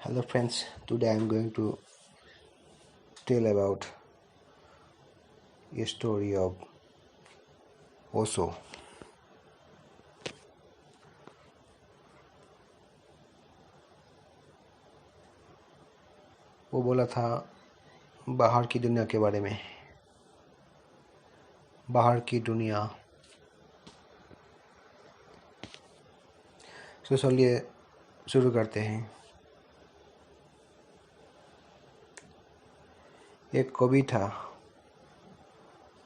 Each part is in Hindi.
Hello friends, today I am going to tell about a story of Osho. वो बोला था बाहर की दुनिया के बारे में। बाहर की दुनिया। तो चलिए शुरू करते हैं। एक कवि था,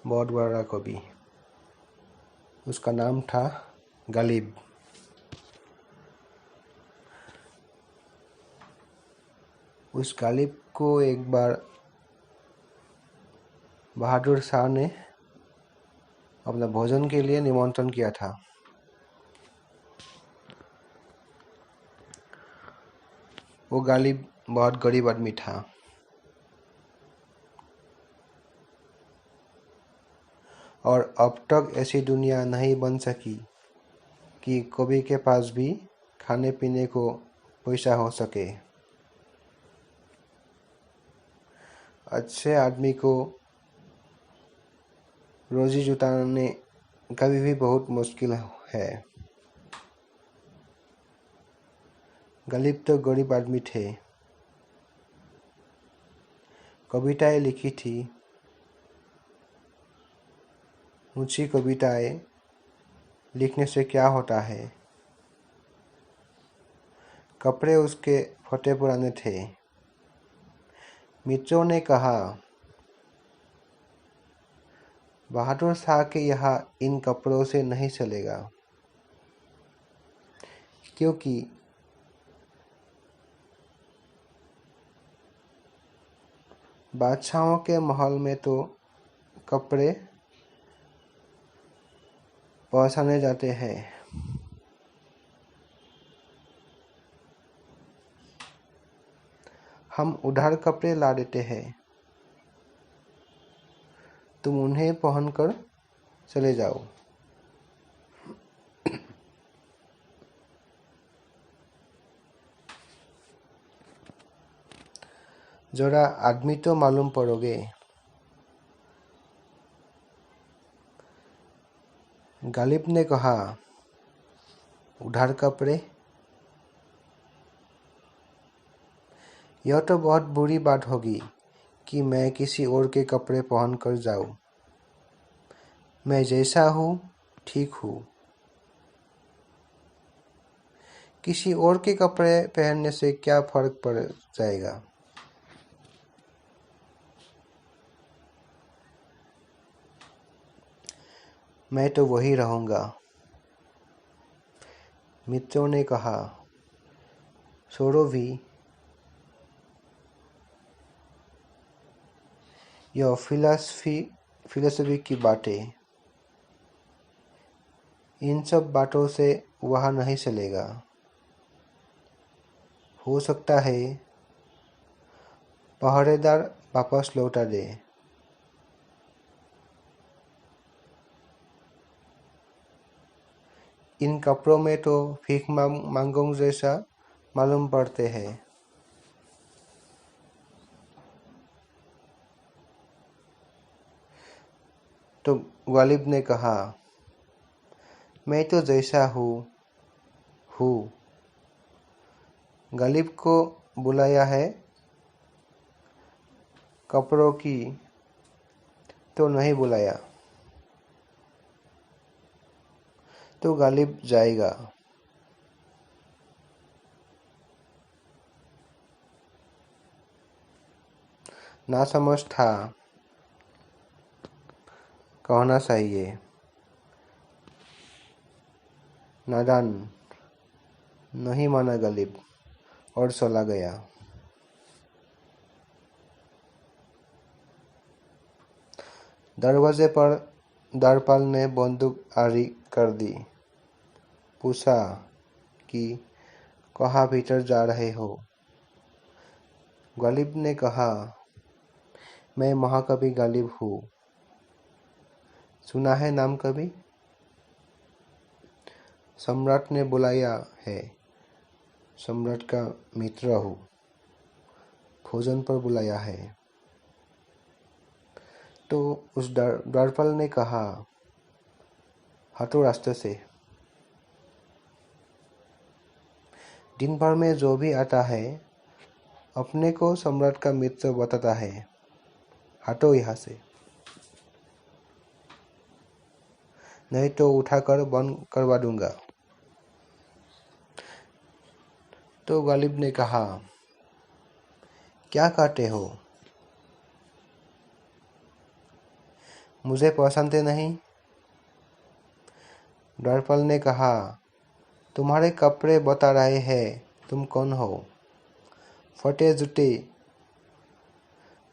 बहुत बड़ा कवि। उसका नाम था गालिब। उस गालिब को एक बार बहादुर शाह ने अपना भोजन के लिए निमंत्रण किया था। वो गालिब बहुत गरीब आदमी था। और अब तक ऐसी दुनिया नहीं बन सकी कि कवि के पास भी खाने पीने को पैसा हो सके। अच्छे आदमी को रोजी जुटाने कभी भी बहुत मुश्किल है। गालिब तो गरीब आदमी थे। कविताएं लिखी थी, ऊंची कविताएं लिखने से क्या होता है। कपड़े उसके फटे पुराने थे। मित्रों ने कहा, बहादुर शाह के यहाँ इन कपड़ों से नहीं चलेगा, क्योंकि बादशाहों के महल में तो कपड़े पहचाने जाते हैं। हम उधार कपड़े ला देते हैं, तुम उन्हें पहनकर चले जाओ। जरा आदमी तो मालूम पड़ोगे। गालिब ने कहा, उधार कपड़े? यह तो बहुत बुरी बात होगी कि मैं किसी और के कपड़े पहनकर जाऊं। मैं जैसा हूं ठीक हूं। किसी और के कपड़े पहनने से क्या फर्क पड़ जाएगा। मैं तो वही रहूंगा। मित्रों ने कहा, छोड़ो भी, यह फिलॉसफी की बातें, इन सब बातों से वहाँ नहीं चलेगा। हो सकता है पहरेदार वापस लौटा दे। इन कपड़ों में तो भीख मांगों जैसा मालूम पड़ते हैं। तो गालिब ने कहा, मैं तो जैसा हूँ। गालिब को बुलाया है, कपड़ों की तो नहीं बुलाया। तो गालिब जाएगा। ना समझ था, कहना चाहिए। नादान, नहीं माना गालिब और चला गया। दरवाजे पर द्वारपाल ने बंदूक आड़ी कर दी। पूछा कि कहाँ भीतर जा रहे हो। गालिब ने कहा, मैं महाकवि गालिब हूँ। सुना है नाम कभी? सम्राट ने बुलाया है। सम्राट का मित्र हूँ। भोजन पर बुलाया है। तो उस द्वारपाल ने कहा, हटो रास्ते से। दिन भर में जो भी आता है अपने को सम्राट का मित्र बताता है। हटो यहाँ से, नहीं तो उठाकर बंद करवा दूंगा। तो गालिब ने कहा, क्या कहते हो? मुझे पहचानते नहीं? द्वारपाल ने कहा, तुम्हारे कपड़े बता रहे हैं तुम कौन हो। फटे जूते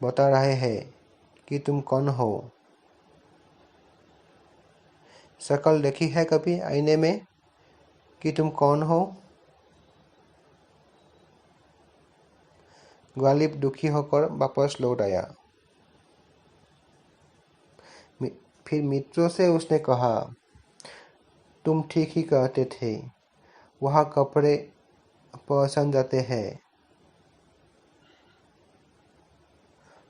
बता रहे हैं कि तुम कौन हो। शक्ल देखी है कभी आईने में कि तुम कौन हो? गालिब दुखी होकर वापस लौट आया। फिर मित्रों से उसने कहा, तुम ठीक ही कहते थे, वहाँ कपड़े पहचान जाते हैं।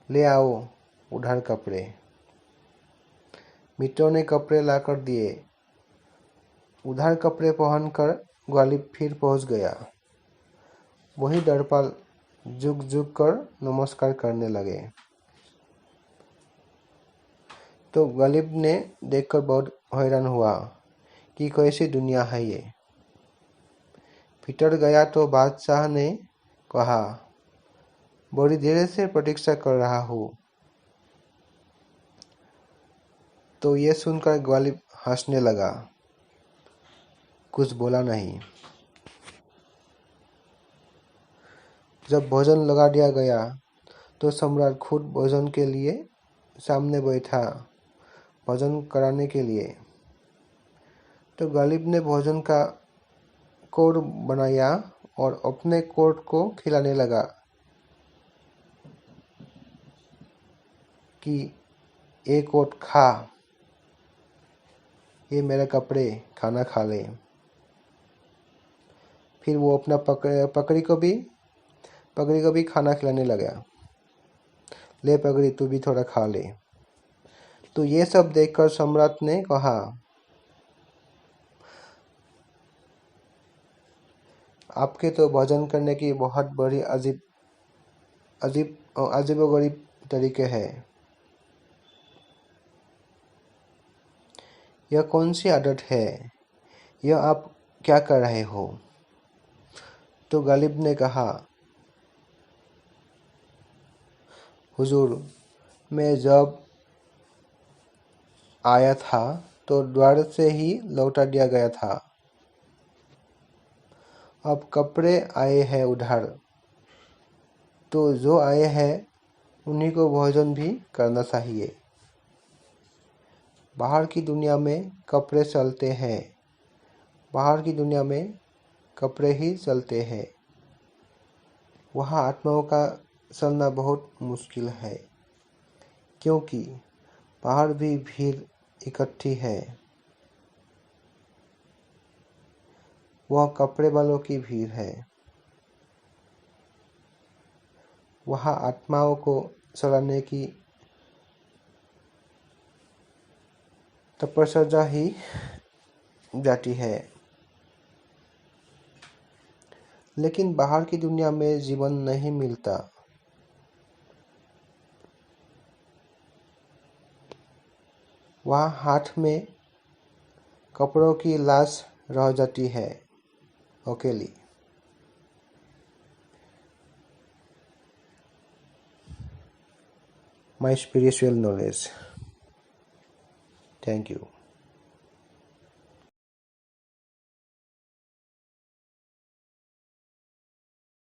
ले आओ उधार कपड़े। मित्रों ने कपड़े लाकर दिए। उधार कपड़े पहनकर गालिब फिर पहुंच गया। वही द्वारपाल झुक झुक कर नमस्कार करने लगे। तो गालिब ने देखकर बहुत हैरान हुआ कि कैसी दुनिया है ये। भीतर गया तो बादशाह ने कहा, बड़ी देर से प्रतीक्षा कर रहा हूँ। तो ये सुनकर गालिब हंसने लगा, कुछ बोला नहीं। जब भोजन लगा दिया गया तो सम्राट खुद भोजन के लिए सामने बैठा, भोजन कराने के लिए। तो गालिब ने भोजन का कोड बनाया और अपने कोट को खिलाने लगा कि एक कोट खा, ये मेरे कपड़े, खाना खा ले। फिर वो अपना पकड़ी को भी खाना खिलाने लगा। ले पगड़ी, तू भी थोड़ा खा ले। तो ये सब देखकर सम्राट ने कहा, आपके तो भोजन करने की बहुत बड़ी अजीबोगरीब तरीके है। यह कौन सी आदत है? यह आप क्या कर रहे हो? तो गालिब ने कहा, हुजूर, मैं जब आया था तो द्वार से ही लौटा दिया गया था। अब कपड़े आए हैं उधार, तो जो आए हैं उन्हीं को भोजन भी करना चाहिए। बाहर की दुनिया में कपड़े चलते हैं, बाहर की दुनिया में कपड़े ही चलते हैं। वहाँ आत्माओं का चलना बहुत मुश्किल है, क्योंकि बाहर भी भीड़ इकट्ठी है। वह कपड़े वालों की भीड़ है। वहाँ आत्माओं को चलाने की तपस्या ही जाती है। लेकिन बाहर की दुनिया में जीवन नहीं मिलता। वहाँ हाथ में कपड़ों की लाश रह जाती है, अकेली। My spiritual knowledge. Thank you.